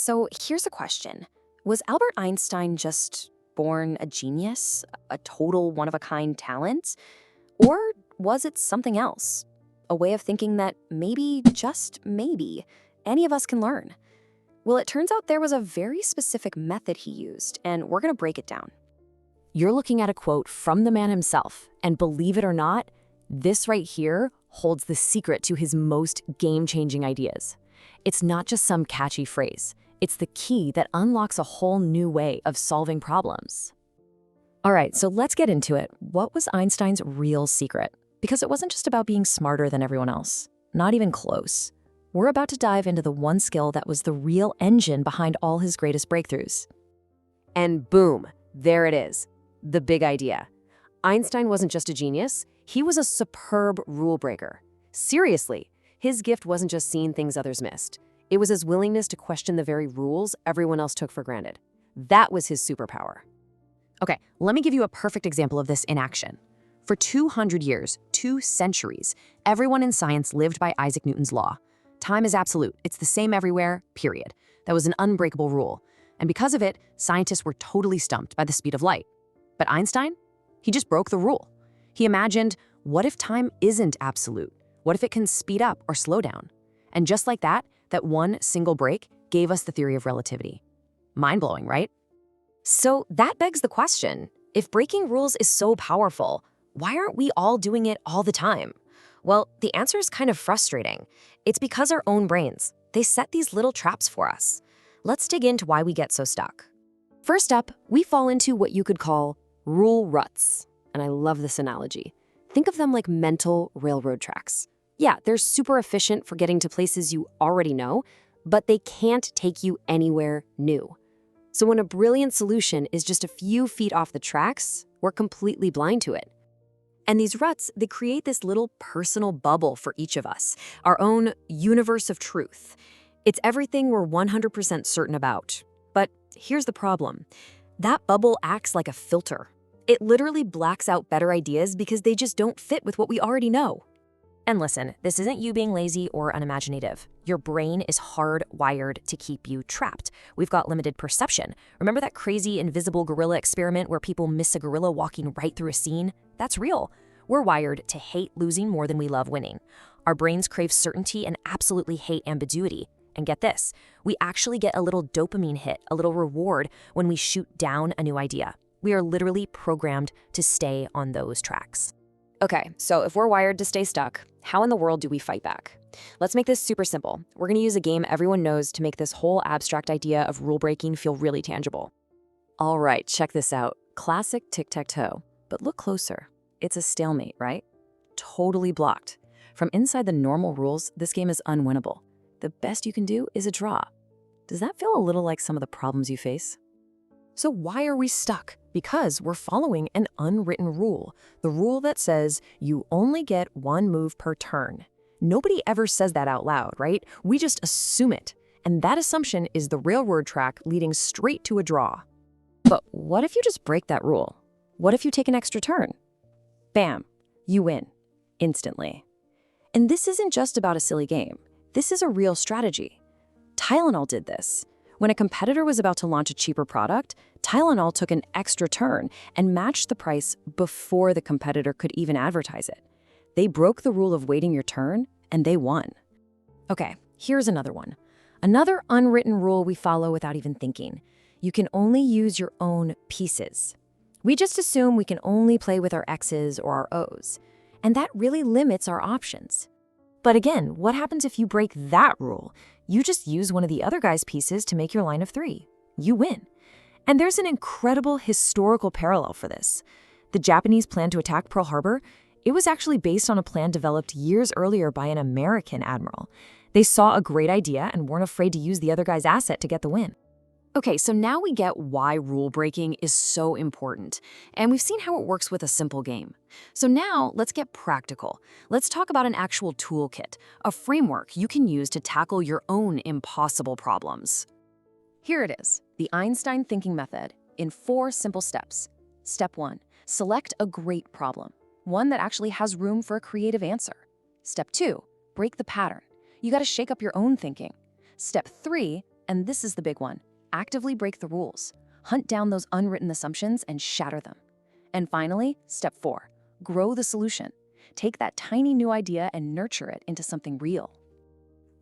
So here's a question. Was Albert Einstein just born a genius, a total one-of-a-kind talent? Or was it something else? A way of thinking that maybe, just maybe, any of us can learn? Well, it turns out there was a very specific method he used, and we're going to break it down. You're looking at a quote from the man himself, and believe it or not, this right here holds the secret to his most game-changing ideas. It's not just some catchy phrase. It's the key that unlocks a whole new way of solving problems. All right, so let's get into it. What was Einstein's real secret? Because it wasn't just about being smarter than everyone else. Not even close. We're about to dive into the one skill that was the real engine behind all his greatest breakthroughs. And boom, there it is. The big idea. Einstein wasn't just a genius, he was a superb rule breaker. Seriously, his gift wasn't just seeing things others missed. It was his willingness to question the very rules everyone else took for granted. That was his superpower. Okay, let me give you a perfect example of this in action. For 200 years, 2 centuries, everyone in science lived by Isaac Newton's law. Time is absolute. It's the same everywhere, period. That was an unbreakable rule. And because of it, scientists were totally stumped by the speed of light. But Einstein? He just broke the rule. He imagined, what if time isn't absolute? What if it can speed up or slow down? And just like that one single break gave us the theory of relativity. Mind-blowing, right? So that begs the question, if breaking rules is so powerful, why aren't we all doing it all the time? Well, the answer is kind of frustrating. It's because our own brains, they set these little traps for us. Let's dig into why we get so stuck. First up, we fall into what you could call rule ruts. And I love this analogy. Think of them like mental railroad tracks. Yeah, they're super efficient for getting to places you already know, but they can't take you anywhere new. So when a brilliant solution is just a few feet off the tracks, we're completely blind to it. And these ruts, they create this little personal bubble for each of us, our own universe of truth. It's everything we're 100% certain about. But here's the problem. That bubble acts like a filter. It literally blacks out better ideas because they just don't fit with what we already know. And listen, this isn't you being lazy or unimaginative. Your brain is hardwired to keep you trapped. We've got limited perception. Remember that crazy invisible gorilla experiment where people miss a gorilla walking right through a scene? That's real. We're wired to hate losing more than we love winning. Our brains crave certainty and absolutely hate ambiguity. And get this, we actually get a little dopamine hit, a little reward when we shoot down a new idea. We are literally programmed to stay on those tracks. Okay, so if we're wired to stay stuck, how in the world do we fight back? Let's make this super simple. We're going to use a game everyone knows to make this whole abstract idea of rule breaking feel really tangible. All right, check this out. Classic tic-tac-toe. But look closer. It's a stalemate, right? Totally blocked. From inside the normal rules, this game is unwinnable. The best you can do is a draw. Does that feel a little like some of the problems you face? So why are we stuck? Because we're following an unwritten rule, the rule that says you only get one move per turn. Nobody ever says that out loud, right? We just assume it. And that assumption is the railroad track leading straight to a draw. But what if you just break that rule? What if you take an extra turn? Bam, you win, instantly. And this isn't just about a silly game. This is a real strategy. Tylenol did this. When a competitor was about to launch a cheaper product, Tylenol took an extra turn and matched the price before the competitor could even advertise it. They broke the rule of waiting your turn, and they won. Okay, here's another one. Another unwritten rule we follow without even thinking. You can only use your own pieces. We just assume we can only play with our X's or our O's, and that really limits our options. But again, what happens if you break that rule? You just use one of the other guy's pieces to make your line of 3. You win. And there's an incredible historical parallel for this. The Japanese plan to attack Pearl Harbor, it was actually based on a plan developed years earlier by an American admiral. They saw a great idea and weren't afraid to use the other guy's asset to get the win. Okay, so now we get why rule breaking is so important, and we've seen how it works with a simple game. So now let's get practical. Let's talk about an actual toolkit, a framework you can use to tackle your own impossible problems. Here it is, the Einstein thinking method in 4 simple steps. Step 1, select a great problem, one that actually has room for a creative answer. Step 2, break the pattern. You gotta shake up your own thinking. Step 3, And this is the big one. Actively break the rules. Hunt down those unwritten assumptions and shatter them. And finally, step 4, grow the solution. Take that tiny new idea and nurture it into something real.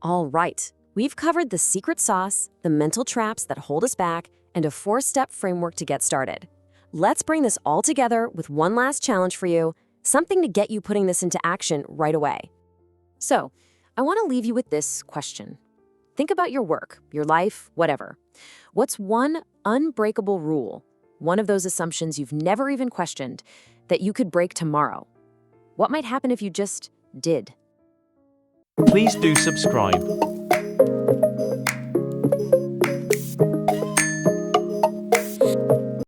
All right, we've covered the secret sauce, the mental traps that hold us back, and a 4-step framework to get started. Let's bring this all together with one last challenge for you, something to get you putting this into action right away. So, I want to leave you with this question. Think about your work, your life, whatever. What's one unbreakable rule, one of those assumptions you've never even questioned, that you could break tomorrow? What might happen if you just did? Please do subscribe.